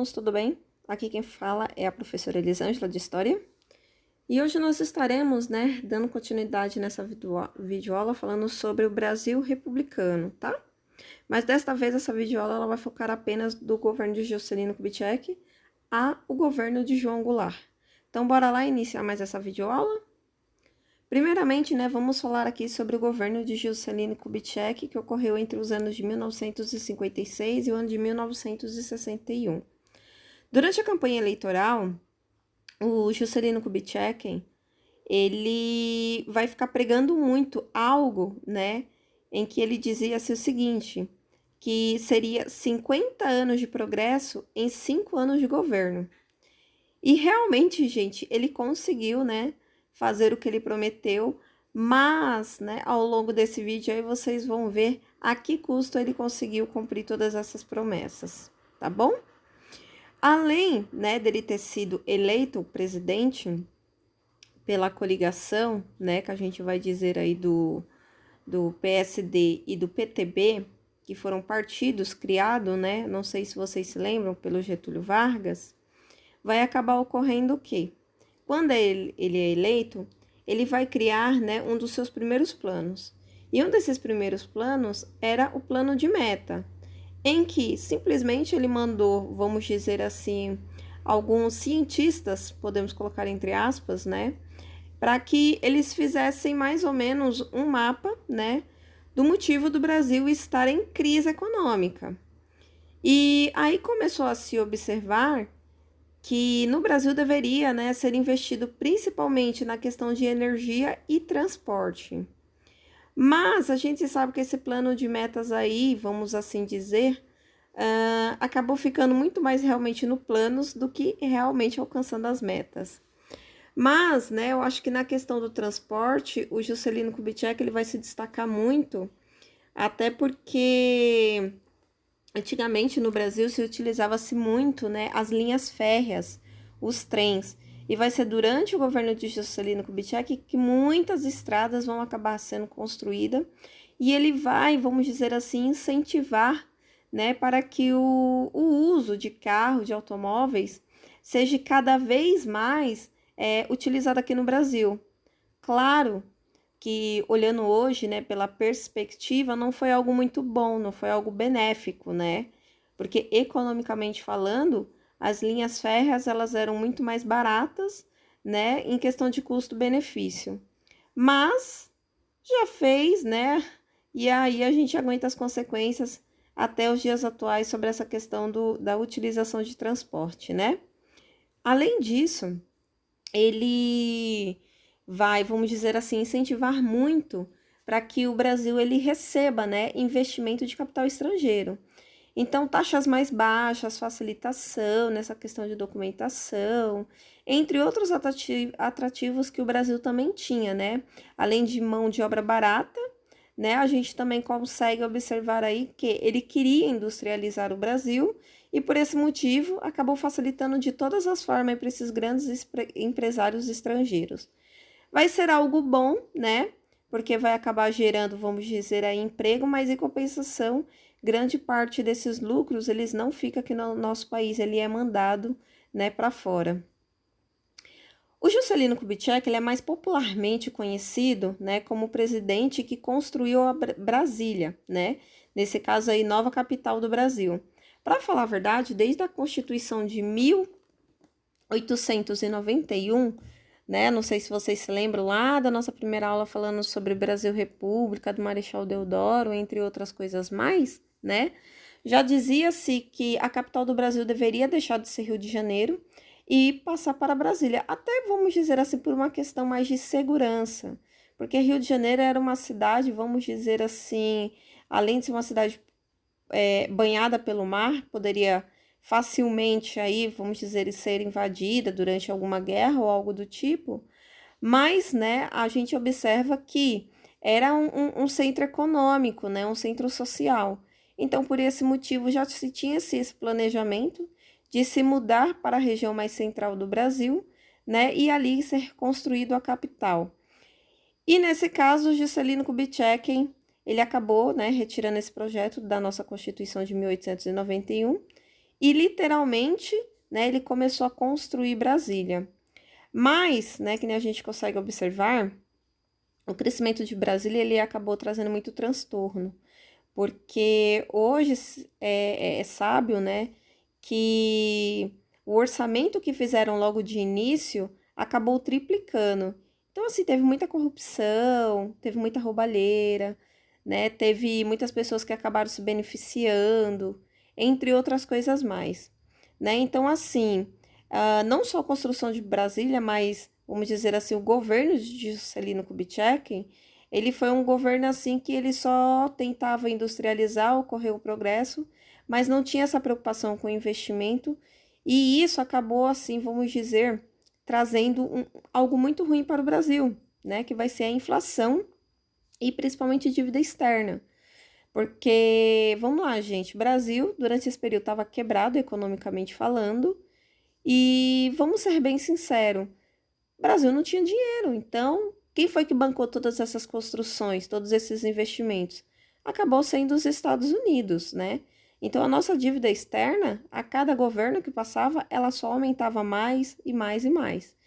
alunos, tudo bem? Aqui quem fala é a professora Elisângela de História. E hoje nós estaremos, dando continuidade nessa videoaula falando sobre o Brasil republicano, tá? Mas desta vez essa videoaula ela vai focar apenas do governo de Juscelino Kubitschek ao governo de João Goulart. Então, bora lá iniciar mais essa videoaula? Primeiramente, vamos falar aqui sobre o governo de Juscelino Kubitschek, que ocorreu entre os anos de 1956 e o ano de 1961. Durante a campanha eleitoral, o Juscelino Kubitschek, ele vai ficar pregando muito algo, em que ele dizia-se o seguinte, que seria 50 anos de progresso em 5 anos de governo. E realmente, gente, ele conseguiu, fazer o que ele prometeu, mas, ao longo desse vídeo aí vocês vão ver a que custo ele conseguiu cumprir todas essas promessas, tá bom? Além, dele ter sido eleito presidente pela coligação, que a gente vai dizer aí do PSD e do PTB, que foram partidos criados, não sei se vocês se lembram, pelo Getúlio Vargas, vai acabar ocorrendo o quê? Quando ele é eleito, ele vai criar, um dos seus primeiros planos. E um desses primeiros planos era o plano de meta, em que simplesmente ele mandou, vamos dizer assim, alguns cientistas, podemos colocar entre aspas, para que eles fizessem mais ou menos um mapa, do motivo do Brasil estar em crise econômica. E aí começou a se observar que no Brasil deveria, ser investido principalmente na questão de energia e transporte. Mas a gente sabe que esse plano de metas aí, vamos assim dizer, acabou ficando muito mais realmente no planos do que realmente alcançando as metas. Mas, eu acho que na questão do transporte, o Juscelino Kubitschek ele vai se destacar muito, até porque antigamente no Brasil se utilizava-se muito, as linhas férreas, os trens. E vai ser durante o governo de Juscelino Kubitschek que muitas estradas vão acabar sendo construídas e ele vai, vamos dizer assim, incentivar, para que o uso de carro, de automóveis, seja cada vez mais utilizado aqui no Brasil. Claro que, olhando hoje, pela perspectiva, não foi algo muito bom, não foi algo benéfico, porque economicamente falando, as linhas férreas elas eram muito mais baratas, em questão de custo-benefício. Mas já fez, e aí a gente aguenta as consequências até os dias atuais sobre essa questão da utilização de transporte, Além disso, ele vai, vamos dizer assim, incentivar muito para que o Brasil ele receba, investimento de capital estrangeiro. Então, taxas mais baixas, facilitação nessa questão de documentação, entre outros atrativos que o Brasil também tinha, Além de mão de obra barata, a gente também consegue observar aí que ele queria industrializar o Brasil e por esse motivo acabou facilitando de todas as formas para esses grandes empresários estrangeiros. Vai ser algo bom, porque vai acabar gerando, vamos dizer, aí, emprego, mas em compensação, grande parte desses lucros, eles não ficam aqui no nosso país, ele é mandado, para fora. O Juscelino Kubitschek ele é mais popularmente conhecido, como o presidente que construiu a Brasília, Nesse caso aí, nova capital do Brasil. Para falar a verdade, desde a Constituição de 1891, não sei se vocês se lembram lá da nossa primeira aula falando sobre Brasil República, do Marechal Deodoro, entre outras coisas mais, Já dizia-se que a capital do Brasil deveria deixar de ser Rio de Janeiro e passar para Brasília, até vamos dizer assim, por uma questão mais de segurança, porque Rio de Janeiro era uma cidade, vamos dizer assim, além de ser uma cidade banhada pelo mar, poderia facilmente aí, vamos dizer, ser invadida durante alguma guerra ou algo do tipo, mas, a gente observa que era um centro econômico, um centro social. Então, por esse motivo, já se tinha esse planejamento de se mudar para a região mais central do Brasil, e ali ser construído a capital. E nesse caso, Juscelino Kubitschek, ele acabou, retirando esse projeto da nossa Constituição de 1891 e literalmente, né, ele começou a construir Brasília. Mas, né, que nem a gente consegue observar, o crescimento de Brasília ele acabou trazendo muito transtorno, porque hoje é sábio, né, que o orçamento que fizeram logo de início acabou triplicando. Então, assim, teve muita corrupção, teve muita roubalheira, né, teve muitas pessoas que acabaram se beneficiando, entre outras coisas mais, né? Então, assim, não só a construção de Brasília, mas, vamos dizer assim, o governo de Juscelino Kubitschek, ele foi um governo assim que ele só tentava industrializar, ocorrer o progresso, mas não tinha essa preocupação com o investimento, e isso acabou assim, vamos dizer, trazendo algo muito ruim para o Brasil, né, que vai ser a inflação e principalmente dívida externa. Porque, vamos lá, gente, Brasil durante esse período estava quebrado economicamente falando, e vamos ser bem sinceros, o Brasil não tinha dinheiro, então quem foi que bancou todas essas construções, todos esses investimentos? Acabou sendo os Estados Unidos, né? Então a nossa dívida externa, a cada governo que passava, ela só aumentava mais e mais e mais.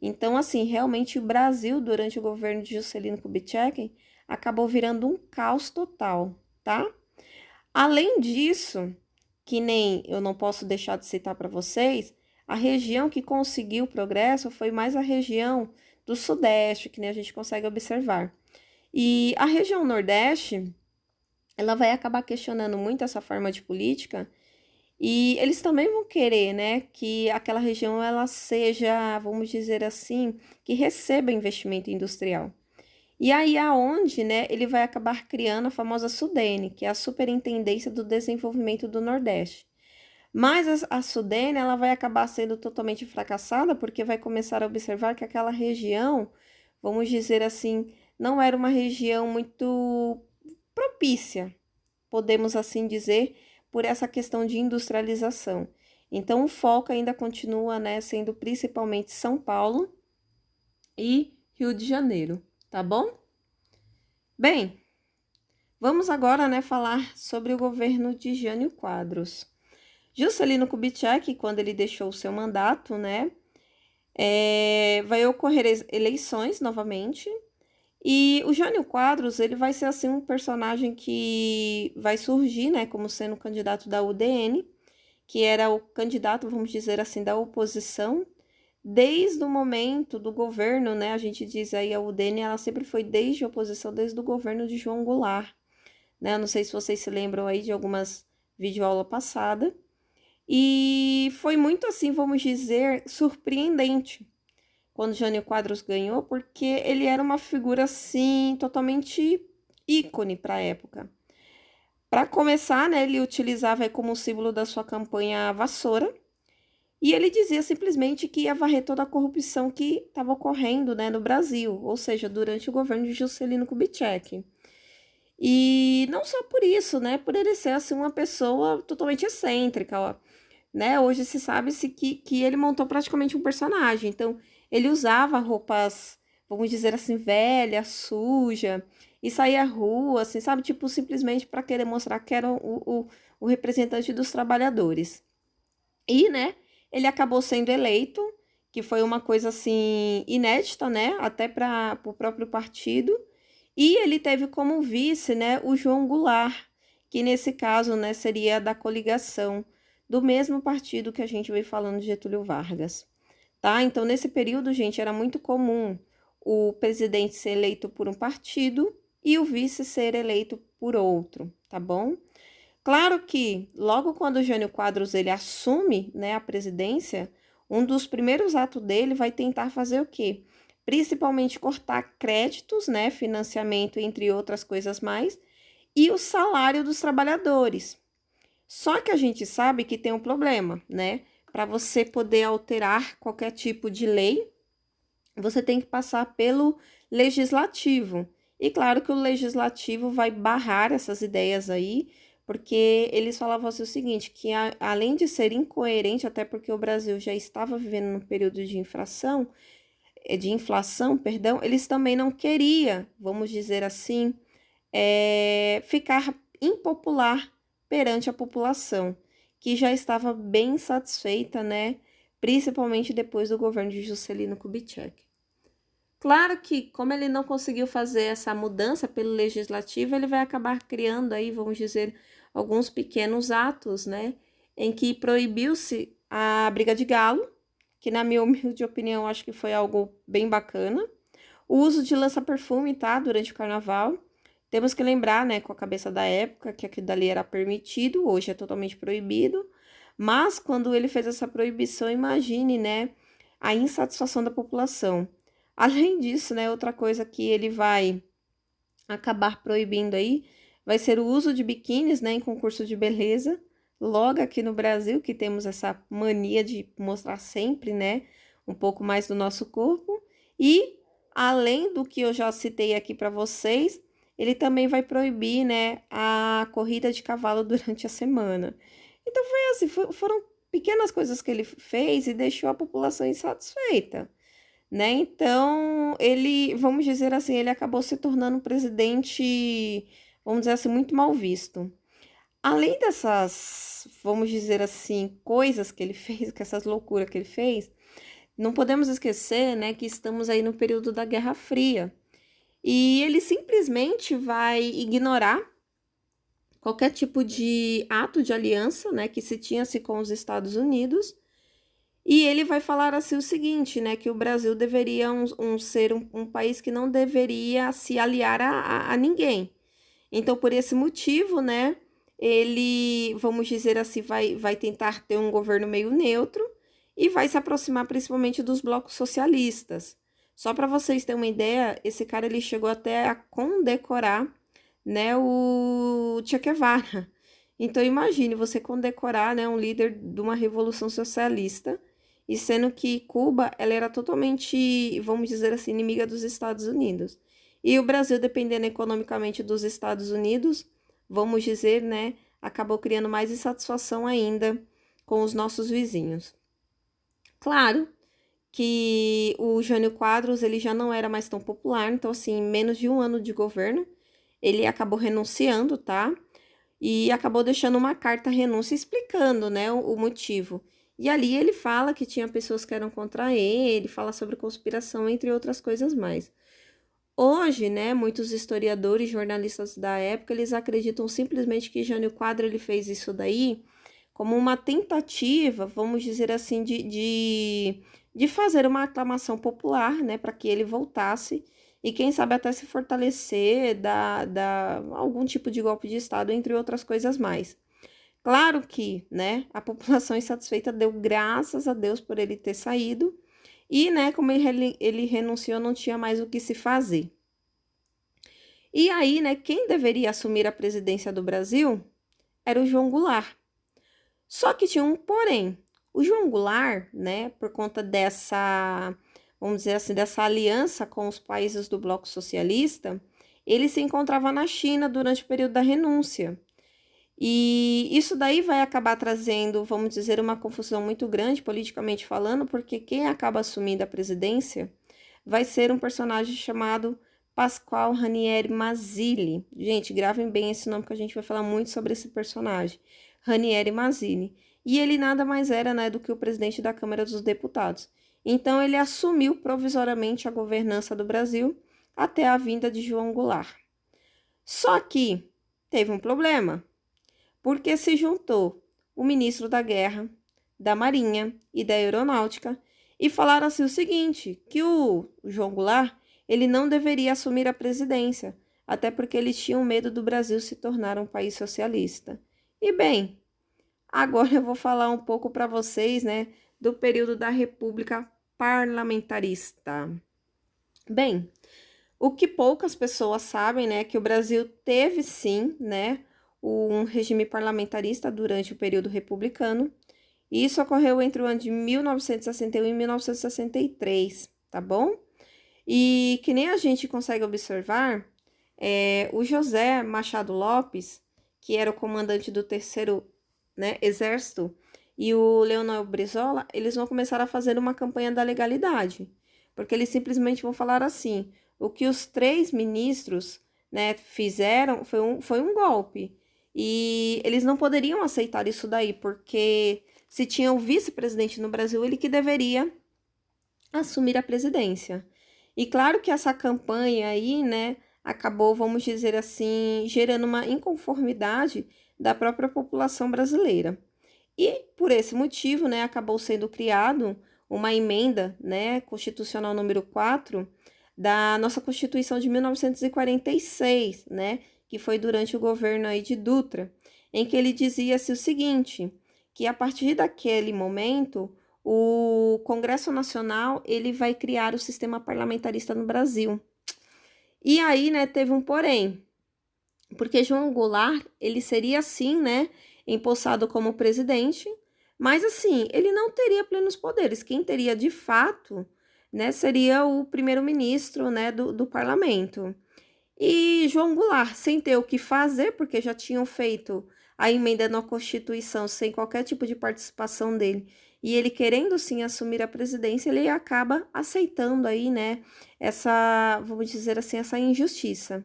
Então, assim, realmente o Brasil, durante o governo de Juscelino Kubitschek, acabou virando um caos total, tá? Além disso, que nem eu não posso deixar de citar para vocês, a região que conseguiu progresso foi mais a região do Sudeste, que nem a gente consegue observar. E a região Nordeste, ela vai acabar questionando muito essa forma de política e eles também vão querer, né, que aquela região ela seja, vamos dizer assim, que receba investimento industrial. E aí aonde, né, ele vai acabar criando a famosa SUDENE, que é a Superintendência do Desenvolvimento do Nordeste. Mas a SUDENE, ela vai acabar sendo totalmente fracassada, porque vai começar a observar que aquela região, vamos dizer assim, não era uma região muito propícia, podemos assim dizer, por essa questão de industrialização. Então, o foco ainda continua, né, sendo principalmente São Paulo e Rio de Janeiro, tá bom? Bem, vamos agora, né, falar sobre o governo de Jânio Quadros. Juscelino Kubitschek, quando ele deixou o seu mandato, né, vai ocorrer eleições novamente, e o Jânio Quadros, ele vai ser, assim, um personagem que vai surgir, né, como sendo candidato da UDN, que era o candidato, vamos dizer assim, da oposição, desde o momento do governo, né, a gente diz aí a UDN, ela sempre foi desde a oposição, desde o governo de João Goulart, né, não sei se vocês se lembram aí de algumas videoaulas passadas, e foi muito assim, vamos dizer, surpreendente quando Jânio Quadros ganhou, porque ele era uma figura assim totalmente ícone para a época. Para começar, né, ele utilizava como símbolo da sua campanha a vassoura, e ele dizia simplesmente que ia varrer toda a corrupção que estava ocorrendo, né, no Brasil, ou seja, durante o governo de Juscelino Kubitschek. E não só por isso, né, por ele ser assim uma pessoa totalmente excêntrica, ó, né? Hoje se sabe-se que ele montou praticamente um personagem. Então, ele usava roupas, vamos dizer assim, velha, suja, e saía à rua, assim, sabe? Tipo, simplesmente para querer mostrar que era o representante dos trabalhadores. E, né, ele acabou sendo eleito, que foi uma coisa, assim, inédita, né? Até para o próprio partido. E ele teve como vice, né, o João Goulart, que nesse caso, né, seria da coligação do mesmo partido que a gente veio falando de Getúlio Vargas, tá? Então, nesse período, gente, era muito comum o presidente ser eleito por um partido e o vice ser eleito por outro, tá bom? Claro que logo quando o Jânio Quadros ele assume, né, a presidência, um dos primeiros atos dele vai tentar fazer o quê? Principalmente cortar créditos, né, financiamento, entre outras coisas mais, e o salário dos trabalhadores. Só que a gente sabe que tem um problema, né? Para você poder alterar qualquer tipo de lei, você tem que passar pelo legislativo. E claro que o legislativo vai barrar essas ideias aí, porque eles falavam assim o seguinte, que além de ser incoerente, até porque o Brasil já estava vivendo num período de inflação, perdão, eles também não queriam, vamos dizer assim, ficar impopular perante a população. que já estava bem satisfeita, né? Principalmente depois do governo de Juscelino Kubitschek. Claro que, como ele não conseguiu fazer essa mudança pelo legislativo, ele vai acabar criando aí, vamos dizer, alguns pequenos atos, né? Em que proibiu-se a briga de galo, que na minha humilde opinião acho que foi algo bem bacana. O uso de lança-perfume, tá? Durante o carnaval. Temos que lembrar, né, com a cabeça da época, que aquilo dali era permitido, hoje é totalmente proibido. Mas quando ele fez essa proibição, imagine, né, a insatisfação da população. Além disso, né, outra coisa que ele vai acabar proibindo aí vai ser o uso de biquínis, né, em concurso de beleza. Logo aqui no Brasil, que temos essa mania de mostrar sempre, né, um pouco mais do nosso corpo. E, além do que eu já citei aqui para vocês, ele também vai proibir, né, a corrida de cavalo durante a semana. Então, foi assim, foram pequenas coisas que ele fez e deixou a população insatisfeita, né? Então, ele, vamos dizer assim, ele acabou se tornando um presidente, vamos dizer assim, muito mal visto. Além dessas, vamos dizer assim, coisas que ele fez, que essas loucuras que ele fez, não podemos esquecer, né, que estamos aí no período da Guerra Fria. E ele simplesmente vai ignorar qualquer tipo de ato de aliança, né, que se tinha-se com os Estados Unidos. E ele vai falar assim o seguinte, né, que o Brasil deveria ser um país que não deveria se aliar a ninguém. Então, por esse motivo, né, ele, vamos dizer assim, vai tentar ter um governo meio neutro e vai se aproximar principalmente dos blocos socialistas. Só para vocês terem uma ideia, esse cara ele chegou até a condecorar, né, o Che Guevara. Então, imagine você condecorar, né, um líder de uma revolução socialista, e sendo que Cuba, ela era totalmente, vamos dizer assim, inimiga dos Estados Unidos. E o Brasil, dependendo economicamente dos Estados Unidos, vamos dizer, né, acabou criando mais insatisfação ainda com os nossos vizinhos. Claro que o Jânio Quadros, ele já não era mais tão popular, então, assim, em menos de um ano de governo, ele acabou renunciando, tá? E acabou deixando uma carta renúncia explicando, né, o motivo. E ali ele fala que tinha pessoas que eram contra ele, fala sobre conspiração, entre outras coisas mais. Hoje, né, muitos historiadores, jornalistas da época, eles acreditam simplesmente que Jânio Quadro ele fez isso daí como uma tentativa, vamos dizer assim, de fazer uma aclamação popular, né, para que ele voltasse e quem sabe até se fortalecer, dar algum tipo de golpe de Estado, entre outras coisas mais. Claro que, né, a população insatisfeita deu graças a Deus por ele ter saído e, né, como ele renunciou, não tinha mais o que se fazer. E aí, né, quem deveria assumir a presidência do Brasil era o João Goulart. Só que tinha um porém. O João Goulart, né, por conta dessa, vamos dizer assim, dessa aliança com os países do bloco socialista, ele se encontrava na China durante o período da renúncia. E isso daí vai acabar trazendo, vamos dizer, uma confusão muito grande, politicamente falando, porque quem acaba assumindo a presidência vai ser um personagem chamado Pascoal Ranieri Mazzilli. Gente, gravem bem esse nome, que a gente vai falar muito sobre esse personagem. Ranieri Mazzilli. E ele nada mais era, né, do que o presidente da Câmara dos Deputados. Então, ele assumiu provisoriamente a governança do Brasil até a vinda de João Goulart. Só que teve um problema, porque se juntou o ministro da Guerra, da Marinha e da Aeronáutica e falaram assim o seguinte, que o João Goulart, ele não deveria assumir a presidência, até porque eles tinham medo do Brasil se tornar um país socialista. E bem, agora eu vou falar um pouco para vocês, né, do período da República Parlamentarista. Bem, o que poucas pessoas sabem, né, que o Brasil teve sim, né, um regime parlamentarista durante o período republicano. E isso ocorreu entre o ano de 1961 e 1963, tá bom? E que nem a gente consegue observar, o José Machado Lopes, que era o comandante do terceiro, né, exército, e o Leonel Brizola, eles vão começar a fazer uma campanha da legalidade, porque eles simplesmente vão falar assim, o que os três ministros, né, fizeram foi um golpe. e eles não poderiam aceitar isso daí, porque se tinha o vice-presidente no Brasil, ele que deveria assumir a presidência. E claro que essa campanha aí, né, acabou, vamos dizer assim, gerando uma inconformidade da própria população brasileira. E por esse motivo, né, acabou sendo criado uma emenda, né, constitucional número 4 da nossa Constituição de 1946, né, que foi durante o governo aí de Dutra, em que ele dizia-se o seguinte, que a partir daquele momento o Congresso Nacional ele vai criar o sistema parlamentarista no Brasil. E aí, né, teve um porém, porque João Goulart, ele seria assim, né, empossado como presidente, mas assim, ele não teria plenos poderes. Quem teria de fato, né, seria o primeiro-ministro, né, do parlamento. E João Goulart, sem ter o que fazer, porque já tinham feito a emenda na Constituição sem qualquer tipo de participação dele, e ele querendo sim assumir a presidência, ele acaba aceitando aí, né, essa, vamos dizer assim, essa injustiça.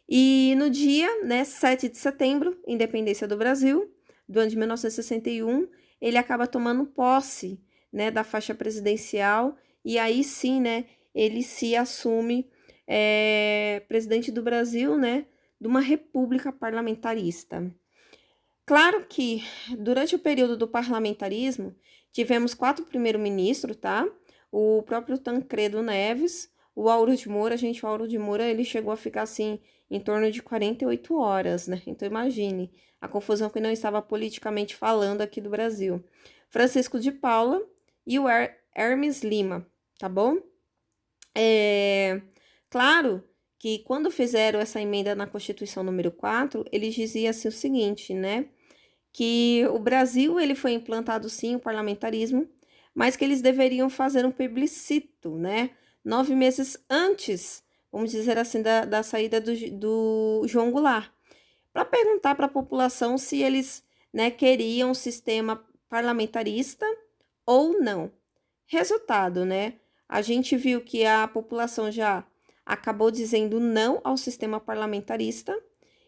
E no dia, né, 7 de setembro, independência do Brasil, do ano de 1961, ele acaba tomando posse, né, da faixa presidencial, e aí sim, né, ele se assume presidente do Brasil, né, de uma república parlamentarista. Claro que durante o período do parlamentarismo tivemos 4 primeiros-ministros, tá? O próprio Tancredo Neves, o Auro de Moura, gente, o Auro de Moura, ele chegou a ficar assim em torno de 48 horas, né? Então imagine a confusão que não estava politicamente falando aqui do Brasil. Francisco de Paula e o Hermes Lima, tá bom? Claro que quando fizeram essa emenda na Constituição número 4, eles diziam assim o seguinte, né? Que o Brasil ele foi implantado sim o parlamentarismo, mas que eles deveriam fazer um plebiscito, né? 9 meses antes, vamos dizer assim, da saída do João Goulart, para perguntar para a população se eles, né, queriam um sistema parlamentarista ou não. Resultado, né? A gente viu que a população já acabou dizendo não ao sistema parlamentarista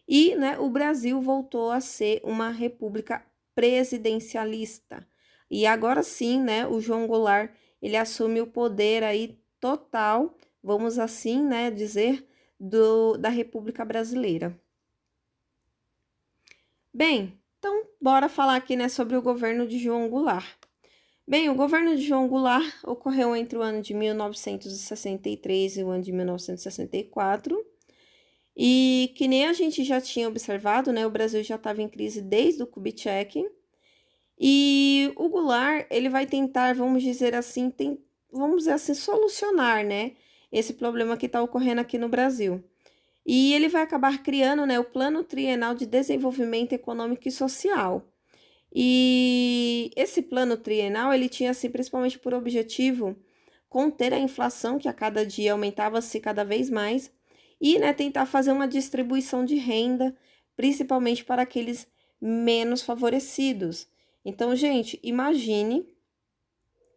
e, né, o Brasil voltou a ser uma república presidencialista. E agora sim, né, o João Goulart, ele assume o poder aí total, vamos assim, né, dizer, da República Brasileira. Bem, então bora falar aqui, né, sobre o governo de João Goulart. Bem, o governo de João Goulart ocorreu entre o ano de 1963 e o ano de 1964. E que nem a gente já tinha observado, né, o Brasil já estava em crise desde o Kubitschek. E o Goulart, ele vai tentar, vamos dizer assim, solucionar, né, esse problema que está ocorrendo aqui no Brasil. E ele vai acabar criando, né, o Plano Trienal de Desenvolvimento Econômico e Social. E esse plano trienal, ele tinha, assim, principalmente por objetivo conter a inflação, que a cada dia aumentava-se cada vez mais, e, né, tentar fazer uma distribuição de renda, principalmente para aqueles menos favorecidos. Então, gente, imagine,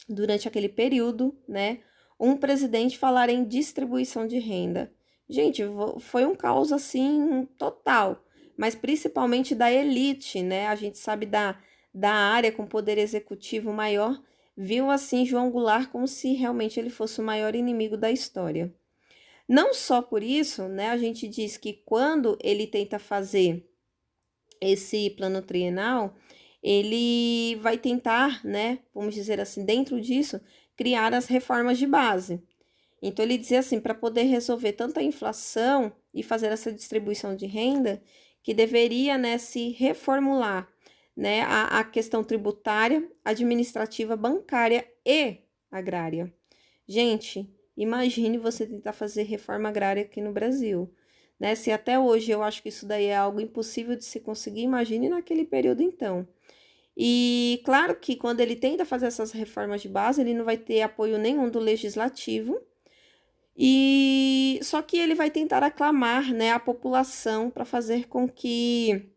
durante aquele período, né, um presidente falar em distribuição de renda. Gente, foi um caos, assim, total, mas principalmente da elite, né, a gente sabe da área com poder executivo maior, viu, assim, João Goulart como se realmente ele fosse o maior inimigo da história. Não só por isso, né, a gente diz que quando ele tenta fazer esse plano trienal, ele vai tentar, né, vamos dizer assim, dentro disso, criar as reformas de base. Então, ele dizia assim, para poder resolver tanta inflação e fazer essa distribuição de renda, que deveria, né, se reformular, né, a questão tributária, administrativa, bancária e agrária. Gente, imagine você tentar fazer reforma agrária aqui no Brasil, né? Se até hoje eu acho que isso daí é algo impossível de se conseguir, imagine naquele período então. E claro que quando ele tenta fazer essas reformas de base, ele não vai ter apoio nenhum do legislativo, e só que ele vai tentar aclamar, né, a população para fazer com que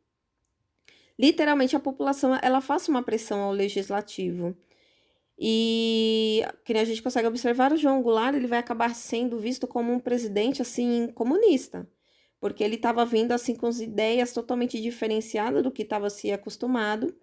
literalmente a população ela faça uma pressão ao legislativo. E que nem a gente consegue observar, o João Goulart ele vai acabar sendo visto como um presidente assim comunista, porque ele estava vindo assim com as ideias totalmente diferenciadas do que estava se acostumado.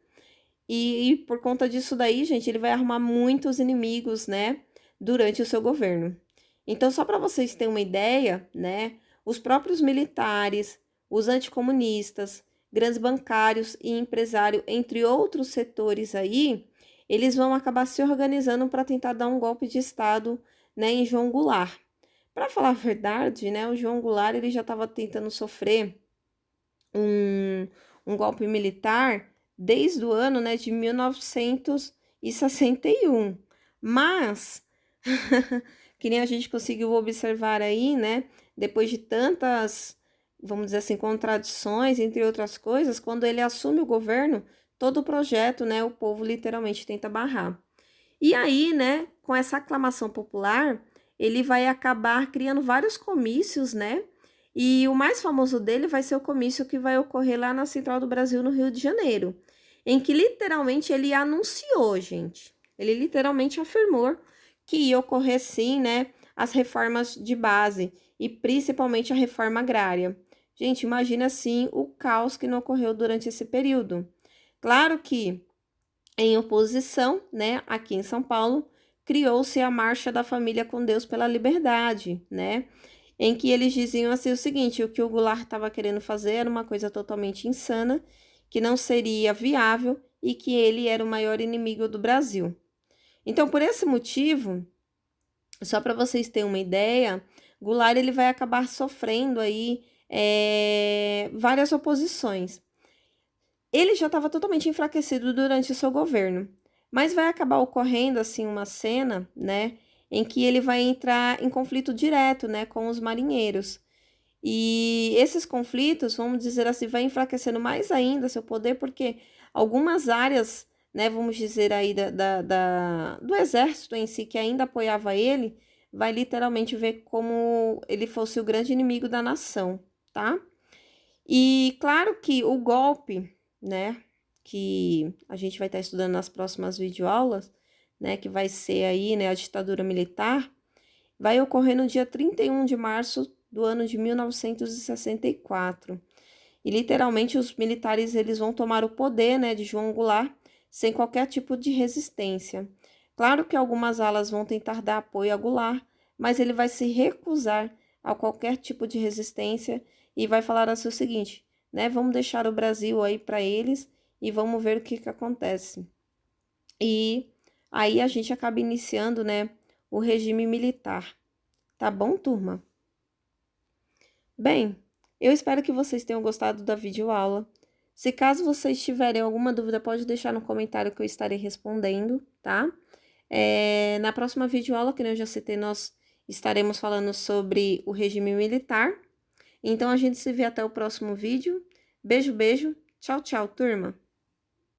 E por conta disso daí, gente, ele vai arrumar muitos inimigos, né, durante o seu governo. Então, só para vocês terem uma ideia, né, os próprios militares, os anticomunistas, grandes bancários e empresários, entre outros setores aí, eles vão acabar se organizando para tentar dar um golpe de Estado, né, em João Goulart. Para falar a verdade, né, o João Goulart ele já estava tentando sofrer um golpe militar desde o ano, né, de 1961. Mas, que nem a gente conseguiu observar aí, né, depois de tantas, vamos dizer assim, contradições, entre outras coisas, quando ele assume o governo, todo o projeto, né, o povo literalmente tenta barrar. E aí, né, com essa aclamação popular, ele vai acabar criando vários comícios, né? E o mais famoso dele vai ser o comício que vai ocorrer lá na Central do Brasil, no Rio de Janeiro, em que literalmente ele anunciou, gente. Ele literalmente afirmou que ia ocorrer sim, né, as reformas de base e principalmente a reforma agrária. Gente, imagina assim o caos que não ocorreu durante esse período. Claro que em oposição, né, aqui em São Paulo, criou-se a Marcha da Família com Deus pela Liberdade, né, em que eles diziam assim o seguinte: o que o Goulart estava querendo fazer era uma coisa totalmente insana, que não seria viável e que ele era o maior inimigo do Brasil. Então, por esse motivo, só para vocês terem uma ideia, Goulart ele vai acabar sofrendo aí várias oposições. Ele já estava totalmente enfraquecido durante o seu governo, mas vai acabar ocorrendo assim uma cena, né, em que ele vai entrar em conflito direto, né, com os marinheiros. E esses conflitos, vamos dizer assim, vai enfraquecendo mais ainda seu poder, porque algumas áreas, né, vamos dizer aí do exército em si, que ainda apoiava ele, vai literalmente ver como ele fosse o grande inimigo da nação, tá? E claro que o golpe, né, que a gente vai estar estudando nas próximas videoaulas, né, que vai ser aí, né, a ditadura militar, vai ocorrer no dia 31 de março do ano de 1964. E literalmente os militares eles vão tomar o poder, né, de João Goulart sem qualquer tipo de resistência. Claro que algumas alas vão tentar dar apoio a Goulart, mas ele vai se recusar a qualquer tipo de resistência e vai falar assim o seguinte, né, vamos deixar o Brasil aí para eles e vamos ver o que acontece. E aí a gente acaba iniciando, né, o regime militar. Tá bom, turma? Bem, eu espero que vocês tenham gostado da videoaula. Se caso vocês tiverem alguma dúvida, pode deixar no comentário que eu estarei respondendo, tá? Na próxima videoaula, que eu já citei, nós estaremos falando sobre o regime militar. Então, a gente se vê até o próximo vídeo. Beijo, beijo. Tchau, tchau, turma!